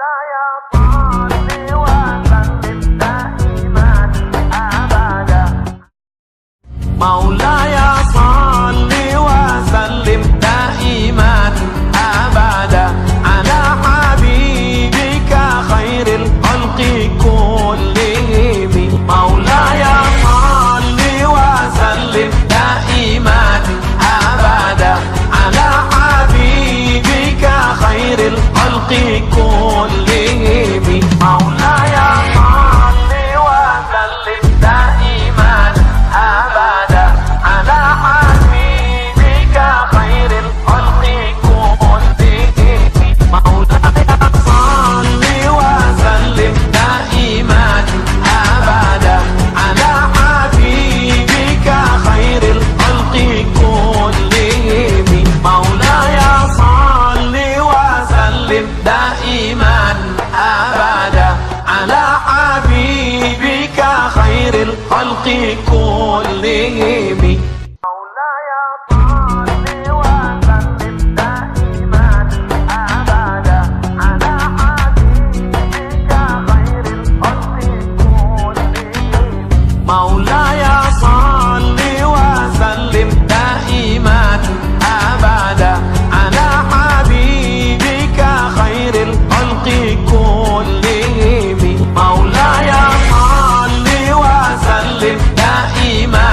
مولاي صل وسلم دائما أبدا. مولاي صل وسلم دائما أبدا على حبيبك خير الخلق كلهم. مولاي صل وسلم دائما أبدا على حبيبك خير الخلق كلهم. مولاي صل وسلم دائما أبدا على حبيبك خير الخلق كلهم. مولاي صل وسلم دائما أبدا على حبيبك خير الخلق كلهم. مولاي صل وسلم دائما أبدا على حبيبك خير الخلق كلهم. مولاي صل وسلم دائما أبدا على حبيبك خير الخلق كلهم. مولاي صل وسلم دائما أبدا على حبيبك خير الخلق كلهم. مولاي صل وسلم دائما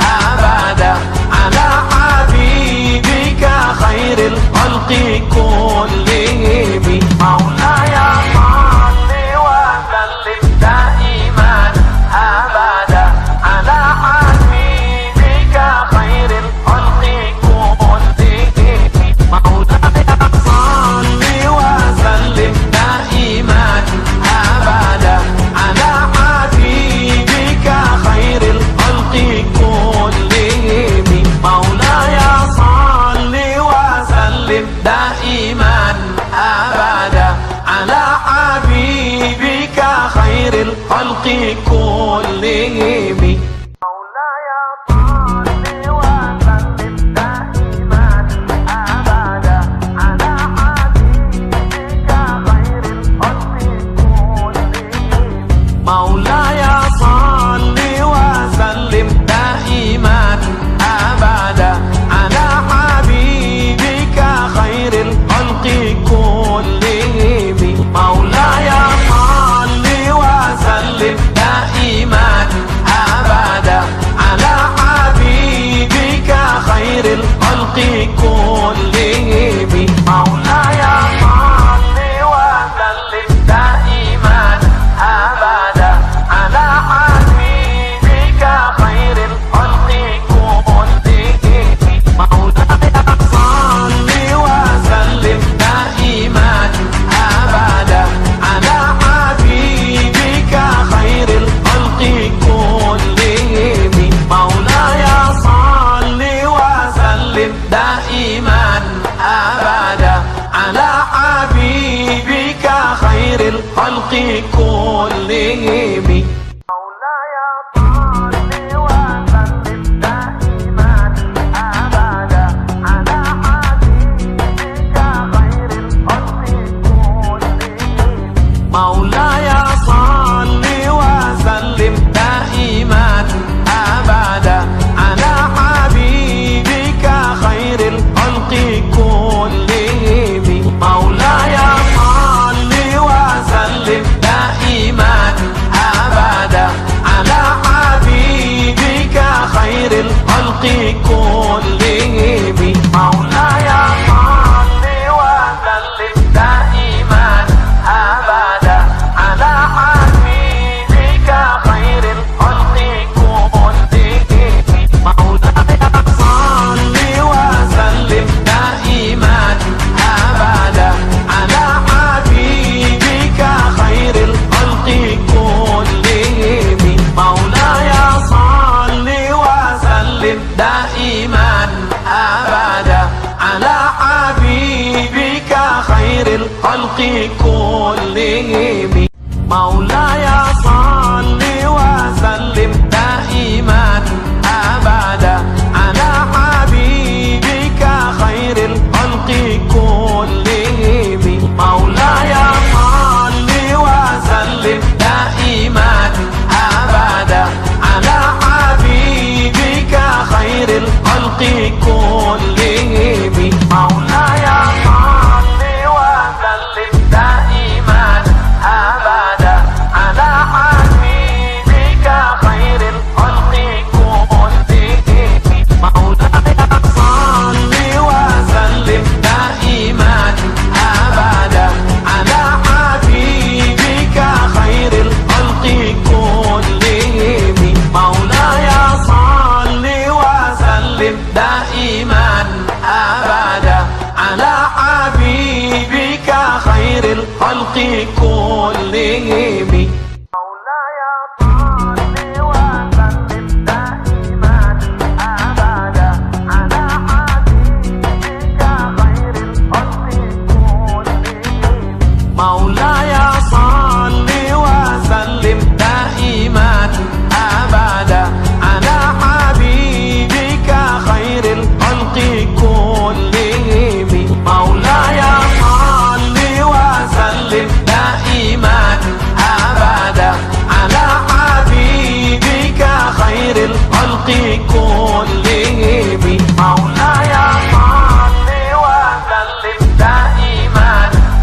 أبدا على حبيبك خير الخلق كلهم. مولاي صل وسلم دائما أبدا على حبيبك خير الخلق كلهم. مولاي صل وسلم دائما أبدا على حبيبك خير الخلق كلهم. مولاي صل وسلم دائما أبدا على حبيبك خير الخلق كلهم. مولاي صل وسلم دائما أبدا على حبيبك خير الخلق كلهم. مولاي صل وسلم دائما أبدا على حبيبك خير الخلق كلهم. مولاي صل وسلم دائما أبدا على حبيبك خير الخلق كلهم. مولاي صل وسلم دائما أبدا على حبيبك خير الخلق كلهم. مولاي صل وسلم دائما أبدا على حبيبك خير الخلق كلهم. مولاي صل وسلم دائما أبدا على حبيبك خير الخلق كلهم. مولاي صل وسلم دائما أبدا على حبيبك خير الخلق كلهم. مولاي صل وسلم دائما أبدا على حبيبك خير الخلق كلهم. مولاي صل وسلم دائما أبدا على حبيبك خير الخلق كلهم. مولاي صل وسلم دائما أبدا على حبيبك خير الخلق كلهم. مولاي صل وسلم دائما أبدا على حبيبك خير الخلق كلهم. مولاي صل وسلم دائما أبدا على حبيبك خير الخلق كلهم. مولاي صل وسلم دائما أبدا على حبيبك خير الخلق كلهم. مولاي صل الخلق كلهم. مولاي صل وسلم دائما أبدا على حبيبك خير الخلق كلهم. مولاي صل وسلم دائما أبدا على حبيبك خير الخلق كلهم. مولاي صل وسلم دائما أبدا على حبيبك خير الخلق كلهم. مولاي صل وسلم دائما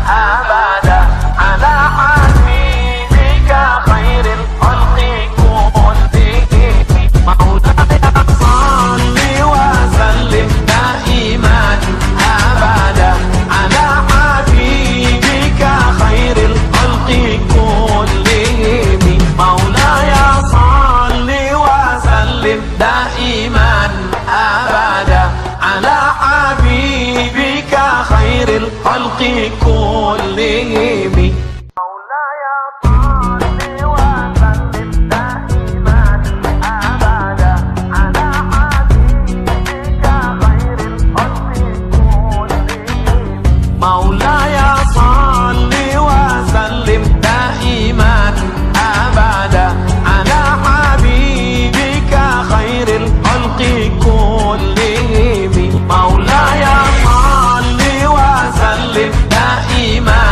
أبدا على حبيبك خير الخلق كلهم. مولاي صل وسلم دائما أبدا على حبيبك خير الخلق كلهم. مولاي صل وسلم دائما أبدا على حبيبك خير الخلق كلهم. مولاي صل وسلم دائما أبدا على حبيبك خير الخلق كلهم. مولاي صل وسلم دائما أبدا على حبيبك خير الخلق كلهم. مولاي صل وسلم دائما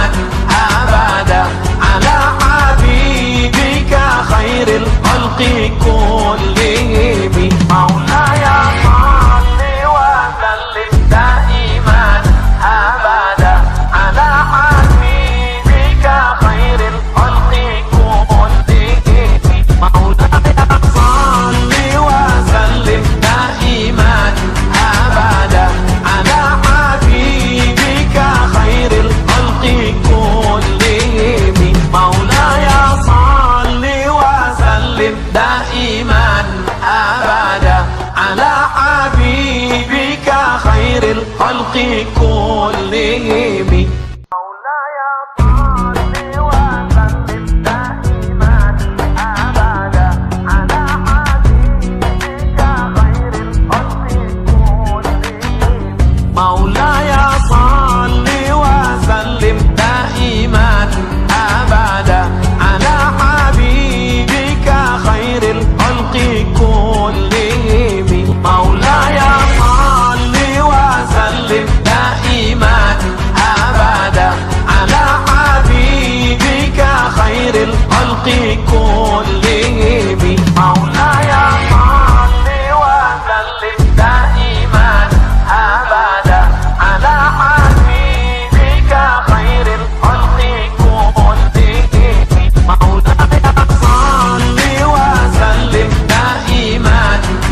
أبدا على حبيبك خير الخلق كلهم. مولاي صل وسلم دائما أبدا على حبيبك خير الخلق كلهم. مولاي صل وسلم دائما أبدا على حبيبك خير الخلق كلهم. مولاي صل وسلم دائما أبدا على حبيبك خير الخلق كلهم. مولاي صل وسلم دائما أبدا على حبيبك خير الخلق كلهم. مولاي صل وسلم دائما أبدا على حبيبك خير الخلق كلهم. مولاي صل وسلم دائما أبدا على حبيبك خير الخلق كلهم. مولاي صل وسلم دائما أبدا على حبيبك خير الخلق كلهم. مولاي صل وسلم دائما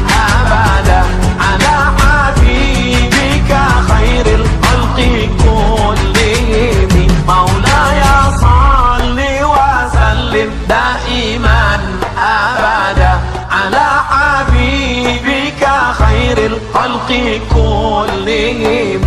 أبدا على حبيبك خير الخلق كلهم. مولاي صل وسلم دائما أبدا على حبيبك خير الخلق كلهم.